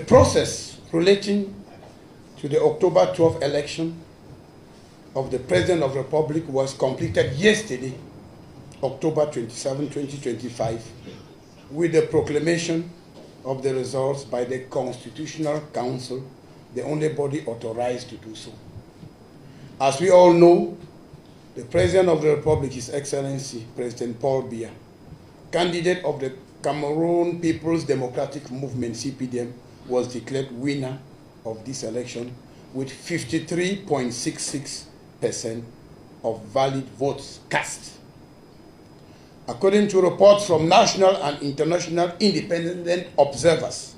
process relating to the October 12 election of the President of the Republic was completed yesterday, October 27, 2025, with the proclamation of the results by the Constitutional Council, the only body authorized to do so. As we all know, the President of the Republic, His Excellency President Paul Biya, candidate of the Cameroon People's Democratic Movement, CPDM, was declared winner of this election with 53.66% of valid votes cast. According to reports from national and international independent observers,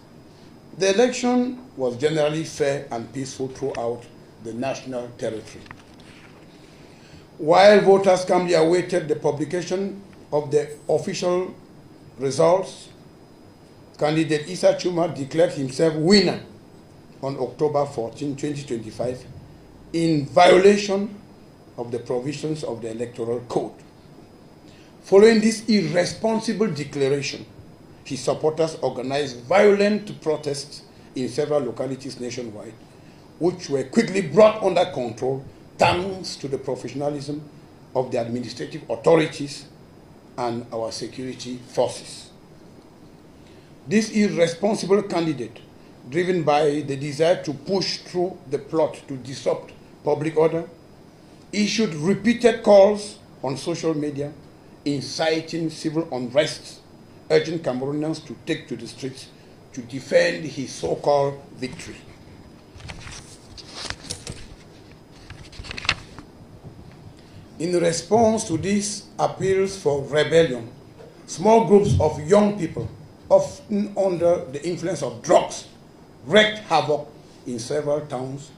the election was generally fair and peaceful throughout the national territory. While voters calmly awaited the publication of the official results, candidate Issa Chuma declared himself winner on October 14, 2025, in violation of the provisions of the Electoral Code. Following this irresponsible declaration, his supporters organized violent protests in several localities nationwide, which were quickly brought under control thanks to the professionalism of the administrative authorities and our security forces. This irresponsible candidate, driven by the desire to push through the plot to disrupt public order, issued repeated calls on social media inciting civil unrest, urging Cameroonians to take to the streets to defend his so-called victory. In response to these appeals for rebellion, small groups of young people, often under the influence of drugs, wreaked havoc in several towns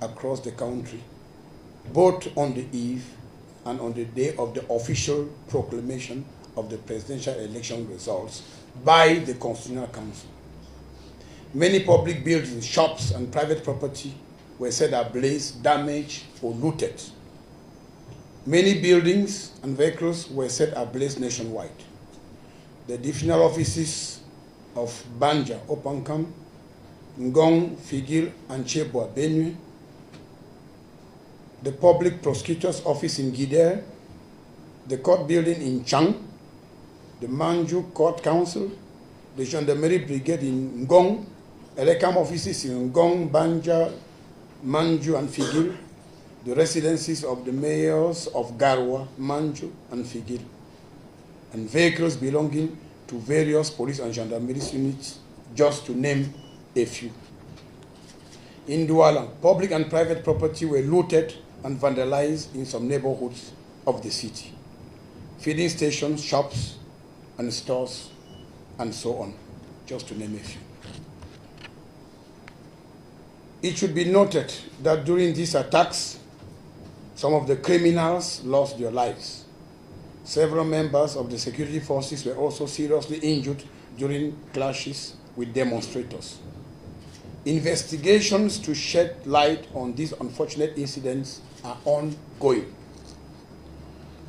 across the country, both on the eve and on the day of the official proclamation of the presidential election results by the Constitutional Council. Many public buildings, shops, and private property were set ablaze, damaged, or looted. Many buildings and vehicles were set ablaze nationwide. The divisional offices of Banja, Opankam, Ngong, Figil, and Cheboa, Benue, the public prosecutor's office in Gidere, the court building in Chang, the Manju Court Council, the Gendarmerie Brigade in Ngong, Elekam offices in Ngong, Banja, Manju, and Figil, the residences of the mayors of Garwa, Manju, and Figil, and vehicles belonging to various police and gendarmerie units, just to name a few. In Douala, public and private property were looted and vandalized in some neighborhoods of the city. Feeding stations, shops, and stores, and so on, just to name a few. It should be noted that during these attacks, some of the criminals lost their lives. Several members of the security forces were also seriously injured during clashes with demonstrators. Investigations to shed light on these unfortunate incidents are ongoing.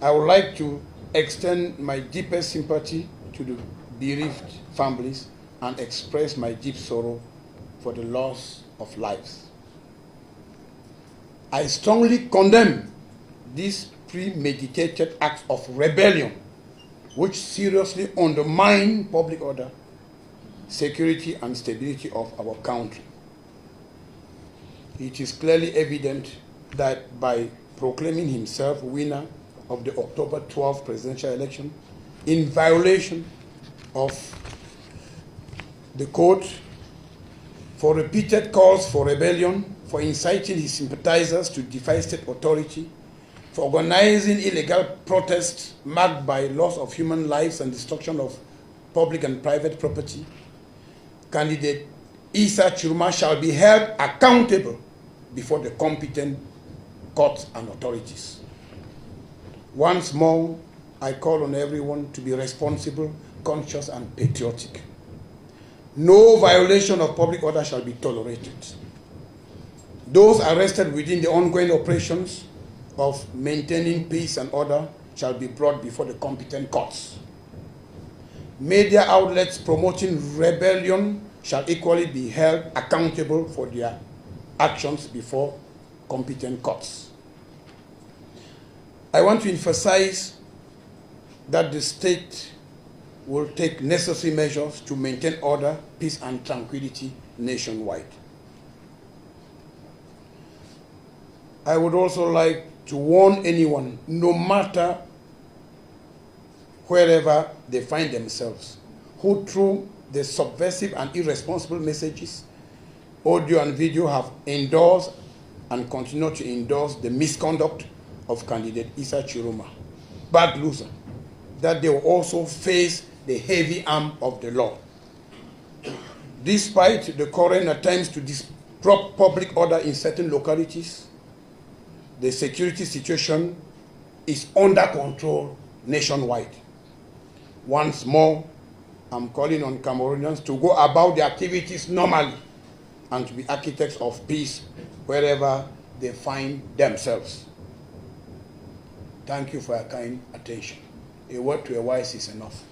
I would like to extend my deepest sympathy to the bereaved families and express my deep sorrow for the loss of lives. I strongly condemn these premeditated acts of rebellion which seriously undermine public order, security, and stability of our country. It is clearly evident that by proclaiming himself winner of the October 12 presidential election in violation of the code, for repeated calls for rebellion, for inciting his sympathizers to defy state authority, for organizing illegal protests marked by loss of human lives and destruction of public and private property, candidate Issa Chuma shall be held accountable before the competent courts and authorities. Once more, I call on everyone to be responsible, conscious, and patriotic. No violation of public order shall be tolerated. Those arrested within the ongoing operations of maintaining peace and order shall be brought before the competent courts. Media outlets promoting rebellion shall equally be held accountable for their actions before competent courts. I want to emphasize that the state will take necessary measures to maintain order, peace, and tranquility nationwide. I would also like to warn anyone, no matter wherever they find themselves, who through the subversive and irresponsible messages, audio and video have endorsed and continue to endorse the misconduct of candidate Issa Chiroma, bad loser, that they will also face the heavy arm of the law. Despite the current attempts to disrupt public order in certain localities, the security situation is under control nationwide. Once more, I'm calling on Cameroonians to go about their activities normally and to be architects of peace wherever they find themselves. Thank you for your kind attention. A word to a wise is enough.